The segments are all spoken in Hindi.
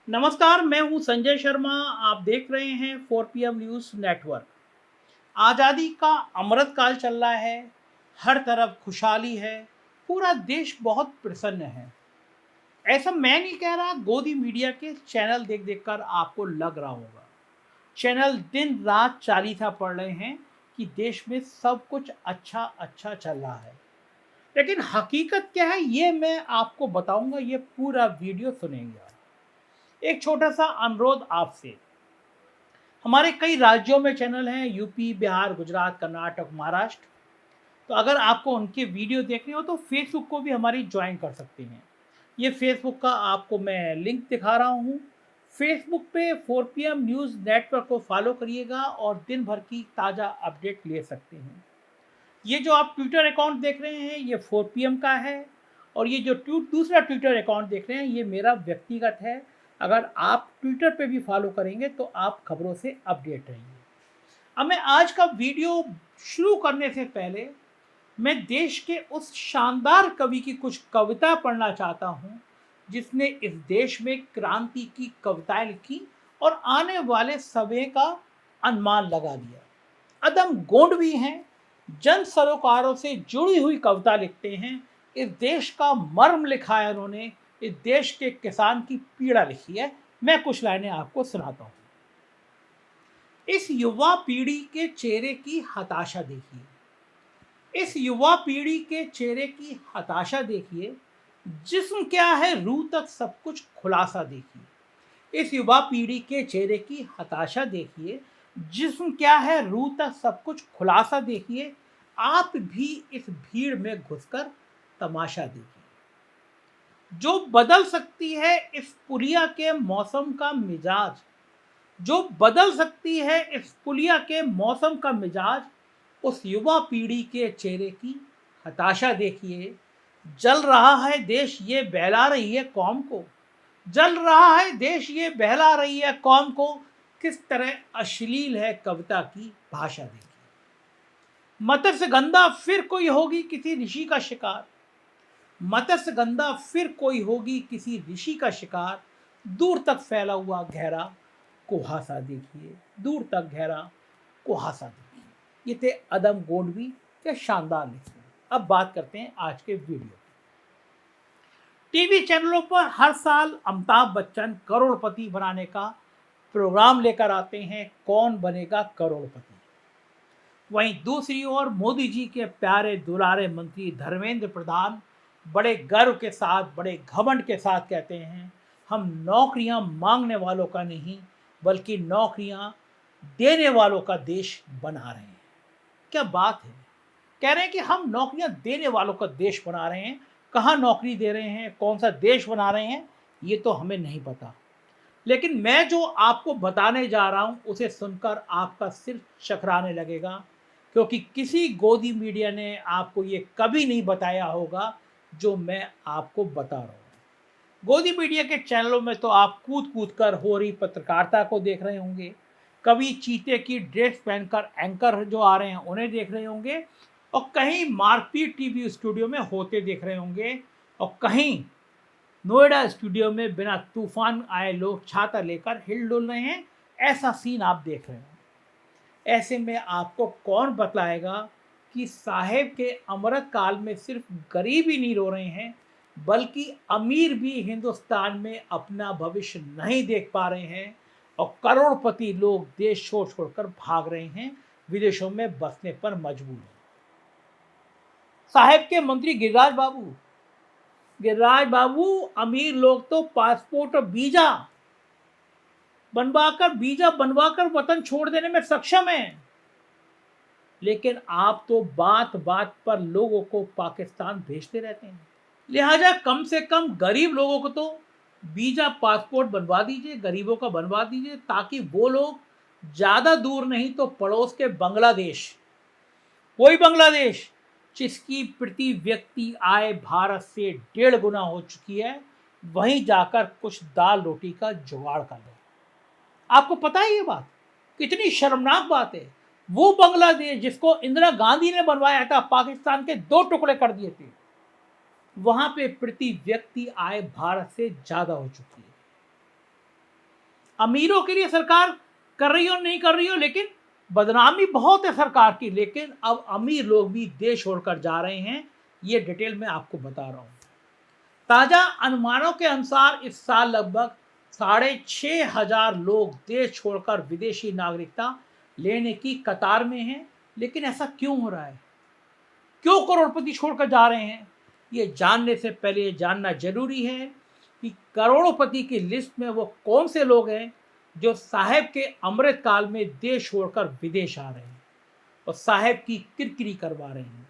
नमस्कार, मैं हूं संजय शर्मा। आप देख रहे हैं 4 PM न्यूज़ नेटवर्क। आज़ादी का अमृत काल चल रहा है, हर तरफ खुशहाली है, पूरा देश बहुत प्रसन्न है। ऐसा मैं नहीं कह रहा, गोदी मीडिया के चैनल देख देख कर आपको लग रहा होगा। चैनल दिन रात चालीसा पढ़ रहे हैं कि देश में सब कुछ अच्छा अच्छा चल रहा है। लेकिन हकीकत क्या है ये मैं आपको बताऊंगा, ये पूरा वीडियो सुनेंगे आप। एक छोटा सा अनुरोध आपसे। हमारे कई राज्यों में चैनल हैं, यूपी, बिहार, गुजरात, कर्नाटक, महाराष्ट्र। तो अगर आपको उनके वीडियो देखने हो तो फेसबुक को भी हमारी ज्वाइन कर सकते हैं। ये फेसबुक का आपको मैं लिंक दिखा रहा हूँ। फेसबुक पे 4 PM न्यूज़ नेटवर्क को फॉलो करिएगा और दिन भर की ताज़ा अपडेट ले सकते हैं। ये जो आप ट्विटर अकाउंट देख रहे हैं ये 4 PM का है, और ये जो दूसरा ट्विटर अकाउंट देख रहे हैं ये मेरा व्यक्तिगत है। अगर आप ट्विटर पे भी फॉलो करेंगे तो आप खबरों से अपडेट रहेंगे। अब मैं आज का वीडियो शुरू करने से पहले मैं देश के उस शानदार कवि की कुछ कविता पढ़ना चाहता हूँ जिसने इस देश में क्रांति की कविताएं लिखी और आने वाले समय का अनुमान लगा दिया। अदम गोंड भी हैं, जन सरोकारों से जुड़ी हुई कविता लिखते हैं। इस देश का मर्म लिखा है उन्होंने, इस देश के किसान की पीड़ा लिखी है। मैं कुछ लाइनें आपको सुनाता हूँ। इस युवा पीढ़ी के चेहरे की हताशा देखिए, इस युवा पीढ़ी के चेहरे की हताशा देखिए। जिस्म क्या है रूह तक सब कुछ खुलासा देखिए। इस युवा पीढ़ी के चेहरे की हताशा देखिए। जिस्म क्या है रूह तक सब कुछ खुलासा देखिए। आप भी इस भीड़ में घुसकर तमाशा देखिए। जो बदल सकती है इस पुलिया के मौसम का मिजाज, जो बदल सकती है इस पुलिया के मौसम का मिजाज, उस युवा पीढ़ी के चेहरे की हताशा देखिए। जल रहा है देश ये बहला रही है कौम को, जल रहा है देश ये बहला रही है कौम को। किस तरह अश्लील है कविता की भाषा देखिए। मत्स्य गंधा फिर कोई होगी किसी ऋषि का शिकार, मत्स्य गंधा फिर कोई होगी किसी ऋषि का शिकार। दूर तक फैला हुआ गहरा कुहासा देखिए, दूर तक गहरा कुहासा देखिए। ये थे अदम गोंडवी के शानदार लिखने। अब बात करते हैं आज के वीडियो। टीवी चैनलों पर हर साल अमिताभ बच्चन करोड़पति बनाने का प्रोग्राम लेकर आते हैं, कौन बनेगा करोड़पति। वहीं दूसरी ओर मोदी जी के प्यारे दुलारे मंत्री धर्मेंद्र प्रधान बड़े गर्व के साथ, बड़े घमंड के साथ कहते हैं, हम नौकरियां मांगने वालों का नहीं बल्कि नौकरियां देने वालों का देश बना रहे हैं। क्या बात है, कह रहे हैं कि हम नौकरियां देने वालों का देश बना रहे हैं। कहाँ नौकरी दे रहे हैं, कौन सा देश बना रहे हैं, ये तो हमें नहीं पता। लेकिन मैं जो आपको बताने जा रहा हूं उसे सुनकर आपका सिर चकराने लगेगा, क्योंकि किसी गोदी मीडिया ने आपको ये कभी नहीं बताया होगा जो मैं आपको बता रहा हूँ। गोदी मीडिया के चैनलों में तो आप कूद कूद कर हो रही पत्रकारिता को देख रहे होंगे, कभी चीते की ड्रेस पहनकर एंकर जो आ रहे हैं उन्हें देख रहे होंगे, और कहीं मारपीट टीवी स्टूडियो में होते देख रहे होंगे, और कहीं नोएडा स्टूडियो में बिना तूफान आए लोग छाता लेकर हिल डुल रहे हैं। ऐसा सीन आप देख रहे हैं। ऐसे में आपको कौन बतलाएगा कि साहेब के अमृत काल में सिर्फ गरीब ही नहीं रो रहे हैं बल्कि अमीर भी हिंदुस्तान में अपना भविष्य नहीं देख पा रहे हैं, और करोड़पति लोग देश छोड़ छोड़कर भाग रहे हैं, विदेशों में बसने पर मजबूर हैं। साहेब के मंत्री गिरिराज बाबू, अमीर लोग तो पासपोर्ट और वीजा बनवाकर वतन छोड़ देने में सक्षम हैं, लेकिन आप तो बात बात पर लोगों को पाकिस्तान भेजते रहते हैं। लिहाजा कम से कम गरीब लोगों को तो वीजा पासपोर्ट बनवा दीजिए, गरीबों का बनवा दीजिए, ताकि वो लोग ज़्यादा दूर नहीं तो पड़ोस के बांग्लादेश, वही बांग्लादेश जिसकी प्रति व्यक्ति आय भारत से 1.5 गुना हो चुकी है, वहीं जाकर कुछ दाल रोटी का जुगाड़ कर लो। आपको पता है ये बात कितनी शर्मनाक बात है। वो बांग्लादेश जिसको इंदिरा गांधी ने बनवाया था, पाकिस्तान के 2 टुकड़े कर दिए थे, वहां पे प्रति व्यक्ति आय भारत से ज्यादा हो चुकी है। अमीरों के लिए सरकार कर रही हो नहीं कर रही हो, लेकिन बदनामी बहुत है सरकार की। लेकिन अब अमीर लोग भी देश छोड़कर जा रहे हैं, ये डिटेल में आपको बता रहा हूँ। ताज़ा अनुमानों के अनुसार इस साल लगभग 6,500 लोग देश छोड़कर विदेशी नागरिकता लेने की कतार में हैं। लेकिन ऐसा क्यों हो रहा है, क्यों करोड़पति छोड़कर जा रहे हैं? ये जानने से पहले ये जानना जरूरी है कि करोड़पति की लिस्ट में वो कौन से लोग हैं जो साहेब के अमृत काल में देश छोड़कर विदेश आ रहे हैं और साहेब की किरकिरी करवा रहे हैं।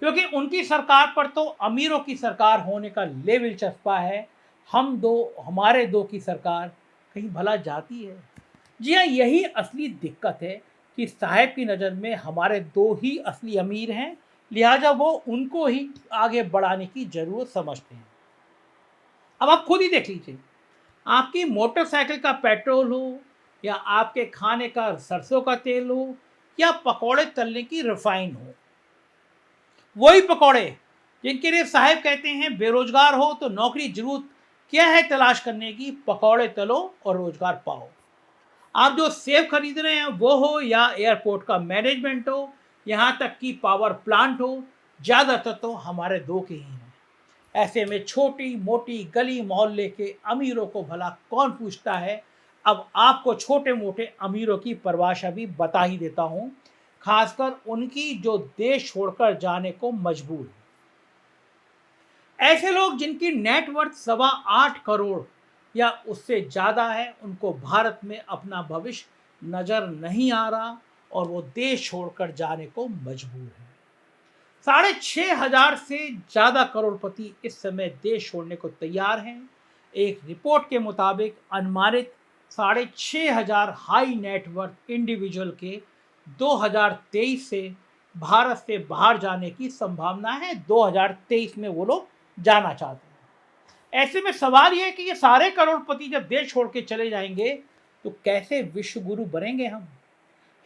क्योंकि उनकी सरकार पर तो अमीरों की सरकार होने का लेवल चस्पा है। हम दो हमारे दो की सरकार कहीं भला जाती है? जी हाँ, यही असली दिक्कत है कि साहेब की नज़र में हमारे दो ही असली अमीर हैं, लिहाजा वो उनको ही आगे बढ़ाने की ज़रूरत समझते हैं। अब आप खुद ही देख लीजिए, आपकी मोटरसाइकिल का पेट्रोल हो या आपके खाने का सरसों का तेल हो या पकौड़े तलने की रिफाइन हो, वही पकौड़े जिनके लिए साहब कहते हैं बेरोजगार हो तो नौकरी जरूरत क्या है तलाश करने की, पकौड़े तलो और रोजगार पाओ। आप जो सेब खरीद रहे हैं वो हो या एयरपोर्ट का मैनेजमेंट हो, यहाँ तक कि पावर प्लांट हो, ज़्यादातर तो हमारे दो के ही हैं। ऐसे में छोटी मोटी गली मोहल्ले के अमीरों को भला कौन पूछता है? अब आपको छोटे मोटे अमीरों की परिभाषा भी बता ही देता हूँ, खासकर उनकी जो देश छोड़कर जाने को मजबूर है। ऐसे लोग जिनकी नेटवर्थ 8.25 करोड़ या उससे ज़्यादा है, उनको भारत में अपना भविष्य नज़र नहीं आ रहा और वो देश छोड़कर जाने को मजबूर है। 6,500 से ज़्यादा करोड़पति इस समय देश छोड़ने को तैयार हैं। एक रिपोर्ट के मुताबिक अनुमानित 6,500 हाई नेटवर्थ इंडिविजुअल के 2023 से भारत से बाहर जाने की संभावना है। 2023 में वो लोग जाना चाहते हैं। ऐसे में सवाल यह है कि ये सारे करोड़पति जब देश छोड़ के चले जाएंगे तो कैसे विश्व गुरु बनेंगे हम?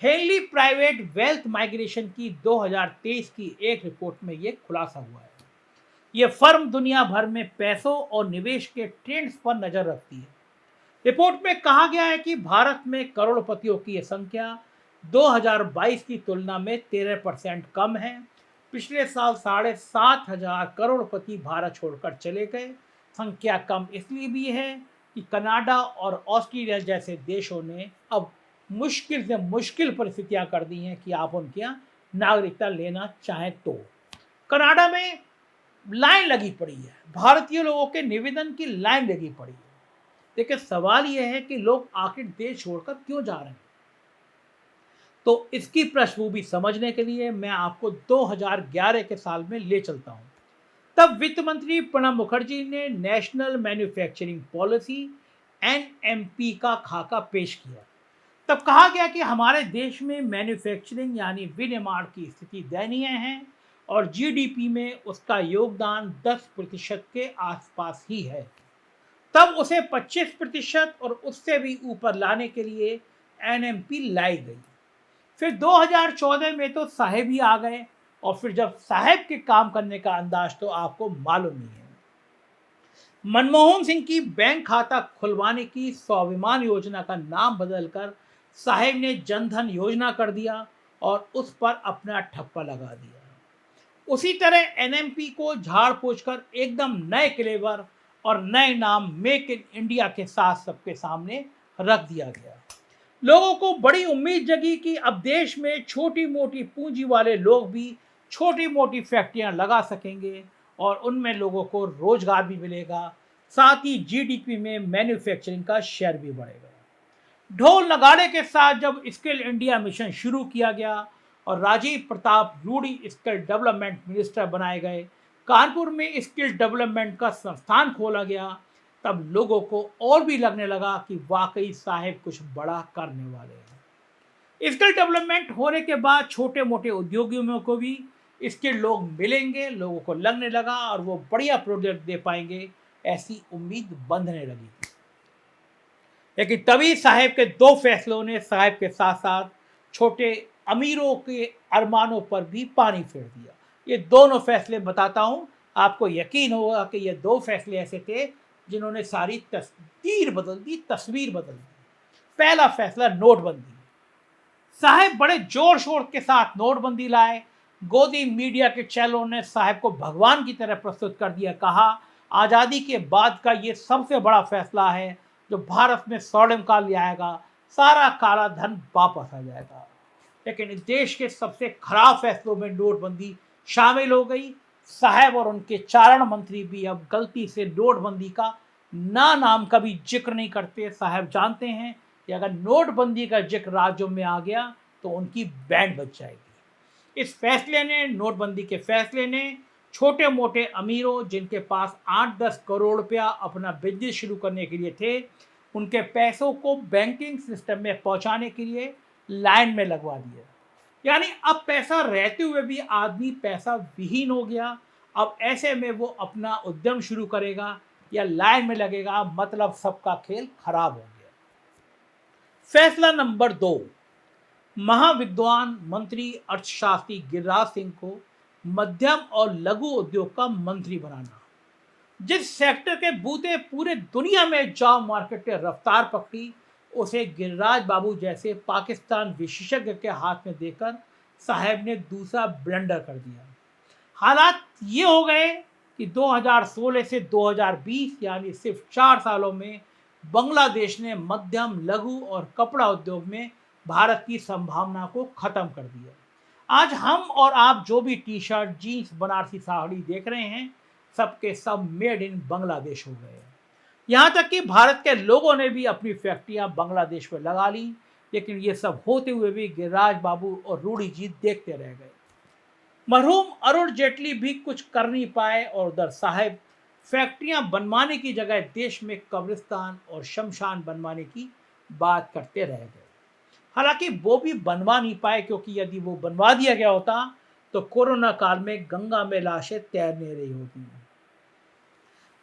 हेनली प्राइवेट वेल्थ माइग्रेशन की 2023 की एक रिपोर्ट में ये खुलासा हुआ है। ये फर्म दुनिया भर में पैसों और निवेश के ट्रेंड्स पर नजर रखती है। रिपोर्ट में कहा गया है कि भारत में करोड़पतियों की संख्या 2022 की तुलना में 13% कम है। पिछले साल 7,500 करोड़पति भारत छोड़कर चले गए। संख्या कम इसलिए भी है कि कनाडा और ऑस्ट्रेलिया जैसे देशों ने अब मुश्किल से मुश्किल परिस्थितियां कर दी हैं कि आप उनके यहाँ नागरिकता लेना चाहें तो। कनाडा में लाइन लगी पड़ी है, भारतीय लोगों के निवेदन की लाइन लगी पड़ी है। लेकिन सवाल यह है कि लोग आखिर देश छोड़कर क्यों जा रहे हैं? तो इसकी पृष्ठभूमि समझने के लिए मैं आपको 2011 के साल में ले चलता हूं। तब वित्त मंत्री प्रणब मुखर्जी ने नेशनल मैन्युफैक्चरिंग पॉलिसी NMP का खाका पेश किया। तब कहा गया कि हमारे देश में मैन्युफैक्चरिंग यानी विनिर्माण की स्थिति दयनीय है और GDP में उसका योगदान 10% के आसपास ही है। तब उसे 25% और उससे भी ऊपर लाने के लिए NMP लाई गई। फिर 2014 में तो साहेब ही आ गए और फिर जब साहेब के काम करने का अंदाज तो आपको मालूम ही है। मनमोहन सिंह की बैंक खाता खुलवाने की स्वाभिमान योजना का नाम बदलकर साहेब ने जनधन योजना कर दिया और उस पर अपना ठप्पा लगा दिया। उसी तरह NMP को झाड़ पोंछ कर एकदम नए क्लेवर और नए नाम मेक इन इंडिया के साथ सबके सामने रख दिया गया। लोगों को बड़ी उम्मीद जगी कि अब देश में छोटी मोटी पूंजी वाले लोग भी छोटी मोटी फैक्ट्रियां लगा सकेंगे और उनमें लोगों को रोजगार भी मिलेगा, साथ ही GDP में मैन्युफैक्चरिंग का शेयर भी बढ़ेगा। ढोल नगाड़े के साथ जब स्किल इंडिया मिशन शुरू किया गया और Rajiv Pratap Rudy skill development minister बनाए गए, कानपुर में स्किल डेवलपमेंट का संस्थान खोला गया, तब लोगों को और भी लगने लगा कि वाकई साहेब कुछ बड़ा करने वाले हैं। स्किल डेवलपमेंट होने के बाद छोटे मोटे उद्योगियों को भी इसके लोग मिलेंगे, लोगों को लगने लगा और वो बढ़िया प्रोजेक्ट दे पाएंगे, ऐसी उम्मीद बंधने लगी। लेकिन तभी साहेब के दो फैसलों ने साहेब के साथ साथ छोटे अमीरों के अरमानों पर भी पानी फेर दिया। ये दोनों फैसले बताता हूँ, आपको यकीन होगा कि ये दो फैसले ऐसे थे जिन्होंने सारी तस्वीर बदल दी। पहला फैसला नोटबंदी। साहब बड़े जोर शोर के साथ नोटबंदी लाए। गोदी मीडिया के चैनलों ने साहब को भगवान की तरह प्रस्तुत कर दिया। कहा आज़ादी के बाद का ये सबसे बड़ा फैसला है जो भारत में स्वर्णिम काल ले आएगा, सारा काला धन वापस आ जाएगा। लेकिन इस देश के सबसे खराब फैसलों में नोटबंदी शामिल हो गई। साहब और उनके चारण मंत्री भी अब गलती से नोटबंदी का नाम का भी जिक्र नहीं करते। साहब जानते हैं कि अगर नोटबंदी का जिक्र राज्यों में आ गया तो उनकी बैंड बज जाएगी। इस फैसले ने, नोटबंदी के फैसले ने छोटे मोटे अमीरों जिनके पास 8-10 करोड़ रुपया अपना बिजनेस शुरू करने के लिए थे, उनके पैसों को बैंकिंग सिस्टम में पहुंचाने के लिए लाइन में लगवा दिया। यानी अब पैसा रहते हुए भी आदमी पैसा विहीन हो गया। अब ऐसे में वो अपना उद्यम शुरू करेगा या लाइन में लगेगा, मतलब सबका खेल खराब हो गया। फैसला नंबर 2, महाविद्वान मंत्री अर्थशास्त्री गिरिराज सिंह को मध्यम और लघु उद्योग का मंत्री बनाना। जिस सेक्टर के बूते पूरे दुनिया में जॉब मार्केट ने रफ्तार पकड़ी, उसे गिरिराज बाबू जैसे पाकिस्तान विशेषज्ञ के हाथ में देकर साहब ने दूसरा ब्लंडर कर दिया। हालात ये हो गए कि 2016 से 2020 यानी सिर्फ 4 सालों में बांग्लादेश ने मध्यम, लघु और कपड़ा उद्योग में भारत की संभावना को खत्म कर दिया। आज हम और आप जो भी T shirt, jeans, Banarasi sari देख रहे हैं, सबके सब मेड इन बांग्लादेश हो गए। यहाँ तक कि भारत के लोगों ने भी अपनी फैक्ट्रियाँ बांग्लादेश में लगा ली। लेकिन ये सब होते हुए भी गिरिराज बाबू और रूडी जी देखते रह गए। मरहूम अरुण जेटली भी कुछ कर नहीं पाए और उधर साहब फैक्ट्रियां बनवाने की जगह देश में कब्रिस्तान और शमशान बनवाने की बात करते रह गए। हालांकि वो भी बनवा नहीं पाए, क्योंकि यदि वो बनवा दिया गया होता तो कोरोना काल में गंगा में लाशें तैर नहीं रही होती।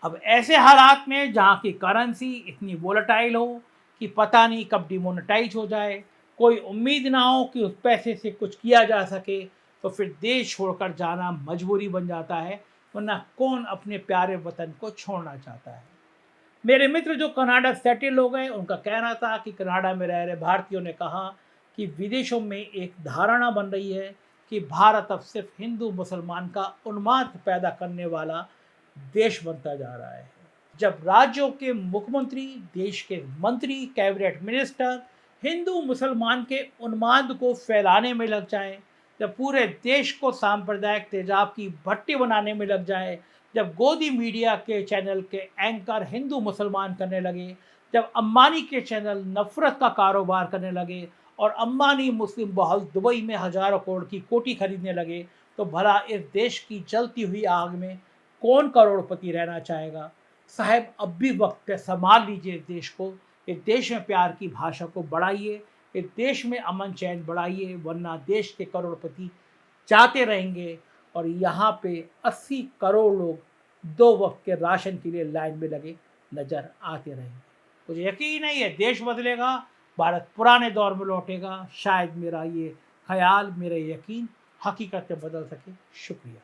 अब ऐसे हालात में जहाँ की करेंसी इतनी वोलेटाइल हो कि पता नहीं कब डिमोनेटाइज हो जाए, कोई उम्मीद ना हो कि उस पैसे से कुछ किया जा सके, तो फिर देश छोड़कर जाना मजबूरी बन जाता है, वरना कौन अपने प्यारे वतन को छोड़ना चाहता है। मेरे मित्र जो कनाडा सेटल हो गए, उनका कहना था कि कनाडा में रह रहे भारतीयों ने कहा कि विदेशों में एक धारणा बन रही है कि भारत अब सिर्फ हिंदू मुसलमान का उन्माद पैदा करने वाला देश बनता जा रहा है। जब राज्यों के मुख्यमंत्री, देश के मंत्री, कैबिनेट मिनिस्टर हिंदू मुसलमान के उन्माद को फैलाने में लग जाएं, जब पूरे देश को सांप्रदायिक तेजाब की भट्टी बनाने में लग जाए, जब गोदी मीडिया के चैनल के एंकर हिंदू मुसलमान करने लगे, जब अंबानी के चैनल नफरत का कारोबार करने लगे और अंबानी मुस्लिम बहुल दुबई में हजारों करोड़ की कोठी खरीदने लगे, तो भला इस देश की जलती हुई आग में कौन करोड़पति रहना चाहेगा। साहब अब भी वक्त है, संभाल लीजिए इस देश को। इस देश में प्यार की भाषा को बढ़ाइए, इस देश में अमन चैन बढ़ाइए, वरना देश के करोड़पति जाते रहेंगे और यहाँ पे 80 करोड़ लोग 2 वक्त के राशन के लिए लाइन में लगे नजर आते रहेंगे। मुझे यकीन नहीं है देश बदलेगा, भारत पुराने दौर में लौटेगा। शायद मेरा ये ख्याल, मेरा यकीन हकीकत में बदल सके। शुक्रिया।